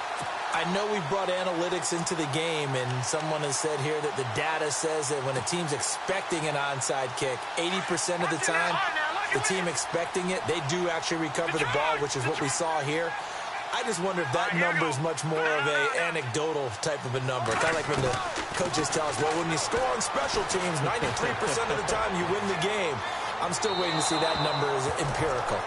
I know we brought analytics into the game, and someone has said here that the data says that when a team's expecting an onside kick, 80% of the time, the team expecting it, they do actually recover the ball, which is what we saw here. I just wonder if that number is much more of a anecdotal type of a number. Kind of like when the coaches tell us, well, when you score on special teams, 93% of the time you win the game. I'm still waiting to see that number as empirical.